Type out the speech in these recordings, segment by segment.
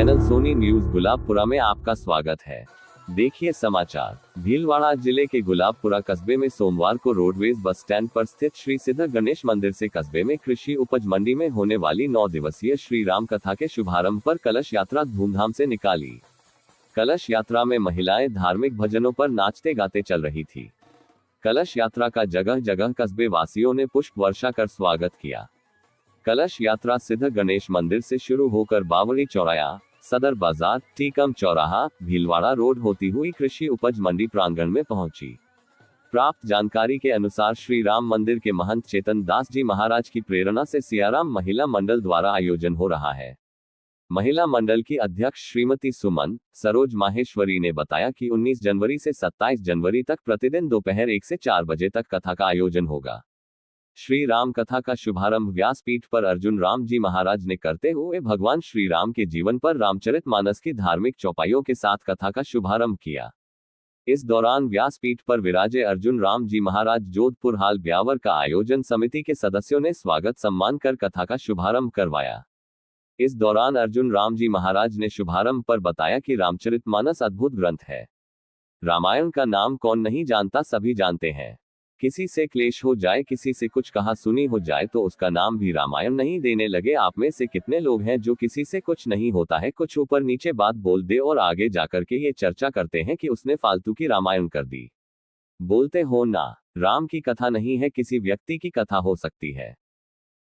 Channel Sony news Gulabpura में आपका स्वागत है। देखिए समाचार। भीलवाड़ा जिले के गुलाबपुरा कस्बे में सोमवार को रोडवेज बस स्टैंड पर स्थित श्री सिद्ध गणेश मंदिर से कस्बे में कृषि उपज मंडी में होने वाली 9 दिवसीय श्री राम कथा के शुभारंभ पर कलश यात्रा धूमधाम से निकाली। कलश यात्रा में महिलाएं धार्मिक भजनों पर नाचते गाते चल रही थी। कलश यात्रा का जगह जगह कस्बे वासियों ने पुष्प वर्षा कर स्वागत किया। कलश यात्रा सिद्ध गणेश मंदिर से शुरू होकर बावड़ी चौराया, सदर बाजार, टीकम चौराहा, भीलवाड़ा रोड होती हुई कृषि उपज मंडी प्रांगण में पहुंची। प्राप्त जानकारी के अनुसार श्री राम मंदिर के महंत चेतन दास जी महाराज की प्रेरणा से सियाराम महिला मंडल द्वारा आयोजन हो रहा है। महिला मंडल की अध्यक्ष श्रीमती सुमन सरोज माहेश्वरी ने बताया कि 19 जनवरी से 27 जनवरी तक प्रतिदिन दोपहर 1 से 4 बजे तक कथा का आयोजन होगा। श्री राम कथा का शुभारंभ व्यासपीठ पर अर्जुन राम जी महाराज ने करते हुए भगवान श्री राम के जीवन पर रामचरितमानस की धार्मिक चौपाइयों के साथ कथा का शुभारंभ किया। इस दौरान व्यासपीठ पर विराजे अर्जुन राम जी महाराज जोधपुर हाल ब्यावर का आयोजन समिति के सदस्यों ने स्वागत सम्मान कर कथा का शुभारंभ करवाया। इस दौरान अर्जुन राम जी महाराज ने शुभारंभ पर बताया कि रामचरितमानस अद्भुत ग्रंथ है। रामायण का नाम कौन नहीं जानता, सभी जानते हैं। किसी से क्लेश हो जाए, किसी से कुछ कहा सुनी हो जाए तो उसका नाम भी रामायण नहीं देने लगे। आप में से कितने लोग हैं जो किसी से कुछ नहीं होता है कुछ ऊपर नीचे बात बोल दे और आगे जाकर के ये चर्चा करते हैं कि उसने फालतू की रामायण कर दी। बोलते हो ना, राम की कथा नहीं है, किसी व्यक्ति की कथा हो सकती है,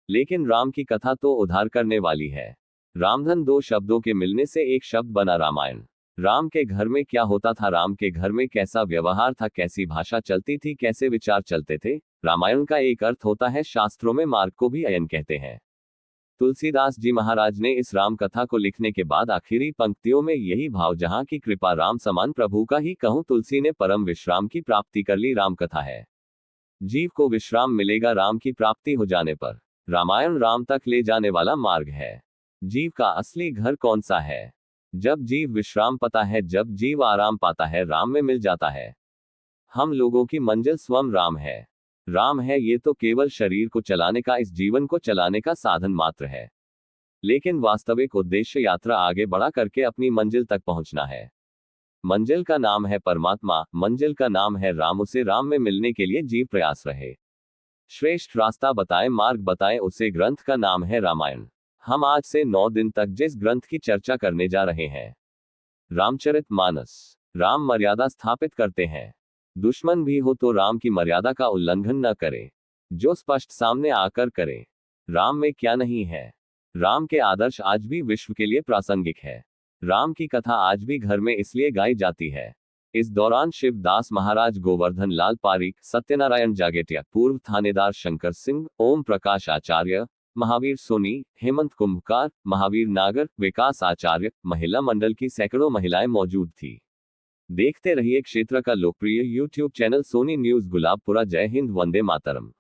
लेकिन राम की कथा तो उद्धार करने वाली है। रामधन 2 शब्दों के मिलने से एक शब्द बना रामायण। राम के घर में क्या होता था, राम के घर में कैसा व्यवहार था, कैसी भाषा चलती थी, कैसे विचार चलते थे। रामायण का एक अर्थ होता है, शास्त्रों में मार्ग को भी अयन कहते हैं। तुलसीदास जी महाराज ने इस राम कथा को लिखने के बाद आखिरी पंक्तियों में यही भाव, जहां की कृपा राम समान प्रभु का ही कहूं, तुलसी ने परम विश्राम की प्राप्ति कर ली। राम कथा है, जीव को विश्राम मिलेगा राम की प्राप्ति हो जाने पर। रामायण राम तक ले जाने वाला मार्ग है। जीव का असली घर कौन सा है? जब जीव विश्राम पाता है, जब जीव आराम पाता है, राम में मिल जाता है। हम लोगों की मंजिल स्वयं राम है। राम है ये तो केवल शरीर को चलाने का, इस जीवन को चलाने का साधन मात्र है, लेकिन वास्तविक उद्देश्य यात्रा आगे बढ़ा करके अपनी मंजिल तक पहुंचना है। मंजिल का नाम है परमात्मा, मंजिल का नाम है राम। उसे राम में मिलने के लिए जीव प्रयास रहे। श्रेष्ठ रास्ता बताए, मार्ग बताए, उसे ग्रंथ का नाम है रामायण। हम आज से 9 दिन तक जिस ग्रंथ की चर्चा करने जा रहे हैं, रामचरितमानस। राम मर्यादा स्थापित करते हैं। दुश्मन भी हो तो राम की मर्यादा का उल्लंघन न करे, जो स्पष्ट सामने आकर करे। राम में क्या नहीं है। राम के आदर्श आज भी विश्व के लिए प्रासंगिक है। राम की कथा आज भी घर में इसलिए गाई जाती है। इस दौरान शिवदास महाराज, गोवर्धन लाल पारीक, सत्यनारायण जागेटिया, पूर्व थानेदार शंकर सिंह, ओम प्रकाश आचार्य, महावीर सोनी, हेमंत कुंभकार, महावीर नागर, विकास आचार्य, महिला मंडल की सैकड़ों महिलाएं मौजूद थी। देखते रहिए क्षेत्र का लोकप्रिय YouTube channel Sony news Gulabpura. जय हिंद, वंदे मातरम।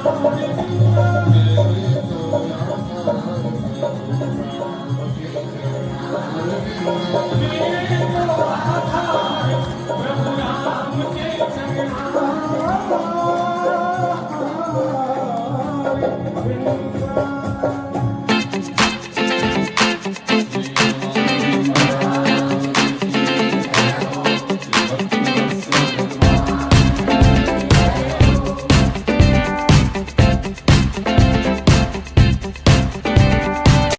Thank you.